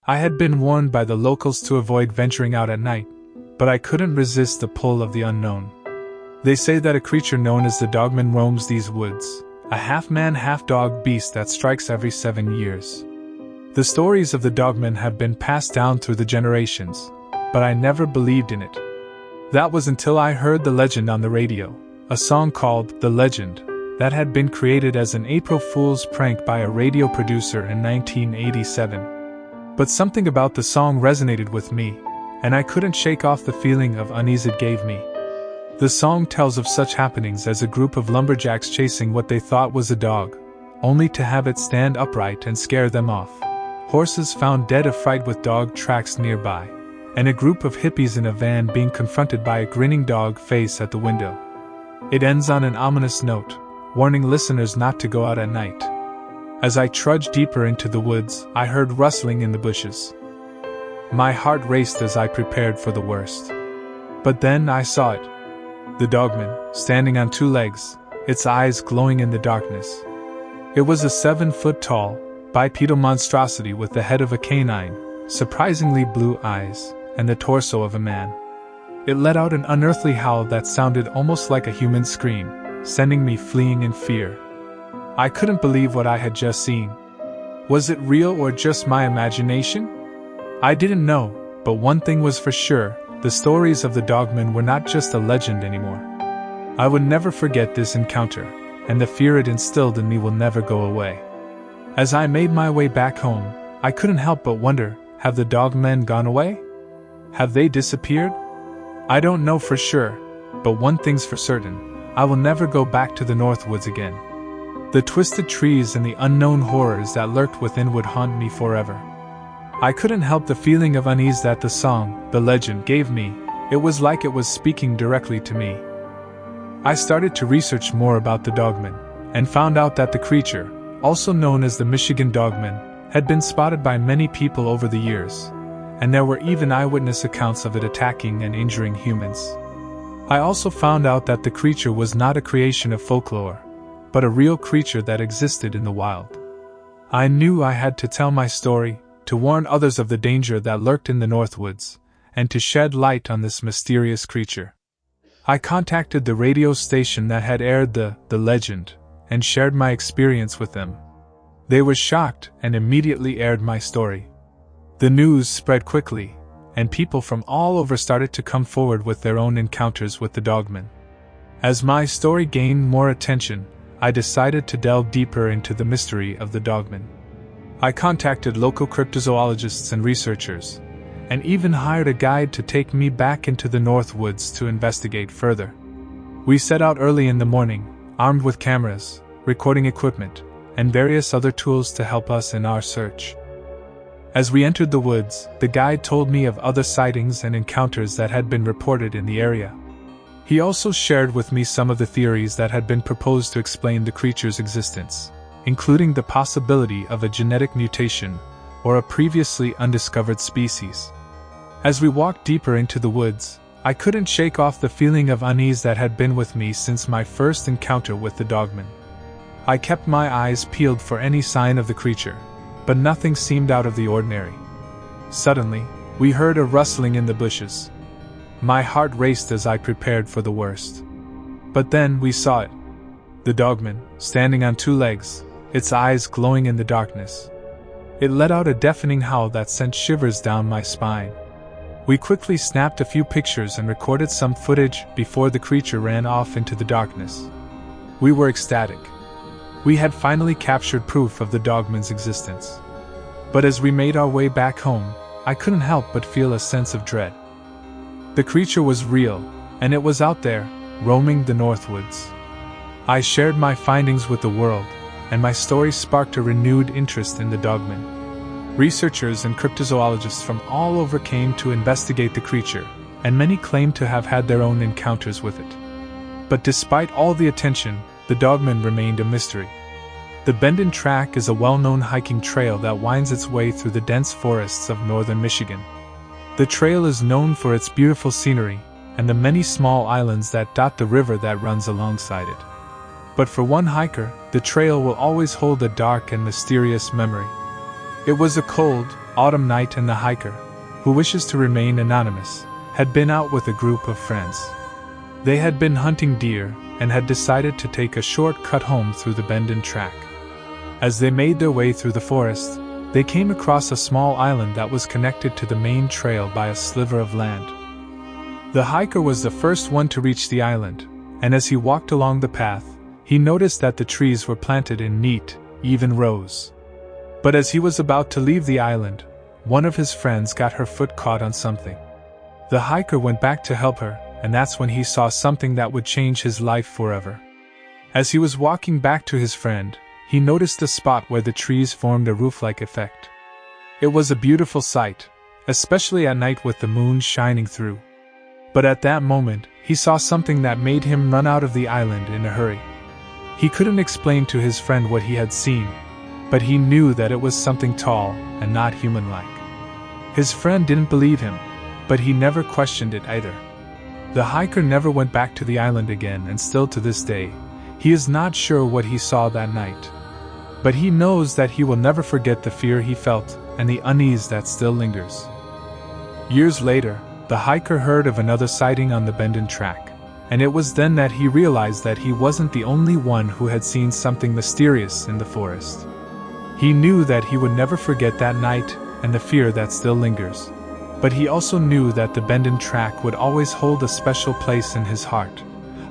I had been warned by the locals to avoid venturing out at night, but I couldn't resist the pull of the unknown. They say that a creature known as the Dogman roams these woods, a half-man, half-dog beast that strikes every 7 years. The stories of the Dogman have been passed down through the generations, but I never believed in it. That was until I heard the legend on the radio, a song called The Legend, that had been created as an April Fool's prank by a radio producer in 1987. But something about the song resonated with me, and I couldn't shake off the feeling of unease it gave me. The song tells of such happenings as a group of lumberjacks chasing what they thought was a dog, only to have it stand upright and scare them off. Horses found dead of fright with dog tracks nearby, and a group of hippies in a van being confronted by a grinning dog face at the window. It ends on an ominous note, warning listeners not to go out at night. As I trudged deeper into the woods, I heard rustling in the bushes. My heart raced as I prepared for the worst. But then I saw it. The Dogman, standing on 2 legs, its eyes glowing in the darkness. It was a 7-foot-tall, bipedal monstrosity with the head of a canine, surprisingly blue eyes, and the torso of a man. It let out an unearthly howl that sounded almost like a human scream, sending me fleeing in fear. I couldn't believe what I had just seen. Was it real or just my imagination? I didn't know, but one thing was for sure, the stories of the Dogman were not just a legend anymore. I would never forget this encounter, and the fear it instilled in me will never go away. As I made my way back home, I couldn't help but wonder, have the Dogmen gone away? Have they disappeared? I don't know for sure, but one thing's for certain, I will never go back to the Northwoods again. The twisted trees and the unknown horrors that lurked within would haunt me forever. I couldn't help the feeling of unease that the song, The Legend, gave me. It was like it was speaking directly to me. I started to research more about the Dogman, and found out that the creature, also known as the Michigan Dogman, had been spotted by many people over the years, and there were even eyewitness accounts of it attacking and injuring humans. I also found out that the creature was not a creation of folklore, but a real creature that existed in the wild. I knew I had to tell my story, to warn others of the danger that lurked in the Northwoods, and to shed light on this mysterious creature. I contacted the radio station that had aired the Legend, and shared my experience with them. They were shocked and immediately aired my story. The news spread quickly, and people from all over started to come forward with their own encounters with the Dogman. As my story gained more attention, I decided to delve deeper into the mystery of the Dogman. I contacted local cryptozoologists and researchers, and even hired a guide to take me back into the Northwoods to investigate further. We set out early in the morning, armed with cameras, recording equipment, and various other tools to help us in our search. As we entered the woods, the guide told me of other sightings and encounters that had been reported in the area. He also shared with me some of the theories that had been proposed to explain the creature's existence, including the possibility of a genetic mutation or a previously undiscovered species. As we walked deeper into the woods, I couldn't shake off the feeling of unease that had been with me since my first encounter with the Dogman. I kept my eyes peeled for any sign of the creature, but nothing seemed out of the ordinary. Suddenly, we heard a rustling in the bushes. My heart raced as I prepared for the worst. But then we saw it. The Dogman, standing on 2 legs, its eyes glowing in the darkness. It let out a deafening howl that sent shivers down my spine. We quickly snapped a few pictures and recorded some footage before the creature ran off into the darkness. We were ecstatic. We had finally captured proof of the Dogman's existence. But as we made our way back home, I couldn't help but feel a sense of dread. The creature was real, and it was out there, roaming the Northwoods. I shared my findings with the world, and my story sparked a renewed interest in the Dogman. Researchers and cryptozoologists from all over came to investigate the creature, and many claimed to have had their own encounters with it. But despite all the attention, the Dogman remained a mystery. The Bendon Track is a well-known hiking trail that winds its way through the dense forests of northern Michigan. The trail is known for its beautiful scenery, and the many small islands that dot the river that runs alongside it. But for one hiker, the trail will always hold a dark and mysterious memory. It was a cold, autumn night, and the hiker, who wishes to remain anonymous, had been out with a group of friends. They had been hunting deer and had decided to take a short cut home through the bend-in track. As they made their way through the forest, they came across a small island that was connected to the main trail by a sliver of land. The hiker was the first one to reach the island, and as he walked along the path, he noticed that the trees were planted in neat, even rows. But as he was about to leave the island, one of his friends got her foot caught on something. The hiker went back to help her, and that's when he saw something that would change his life forever. As he was walking back to his friend, he noticed the spot where the trees formed a roof-like effect. It was a beautiful sight, especially at night with the moon shining through. But at that moment, he saw something that made him run out of the island in a hurry. He couldn't explain to his friend what he had seen, but he knew that it was something tall and not human-like. His friend didn't believe him, but he never questioned it either. The hiker never went back to the island again, and still to this day, he is not sure what he saw that night. But he knows that he will never forget the fear he felt and the unease that still lingers. Years later, the hiker heard of another sighting on the bend-in track, and it was then that he realized that he wasn't the only one who had seen something mysterious in the forest. He knew that he would never forget that night and the fear that still lingers. But he also knew that the bend-in track would always hold a special place in his heart,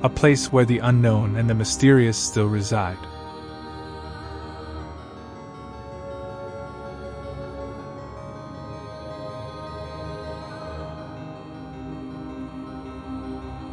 a place where the unknown and the mysterious still reside.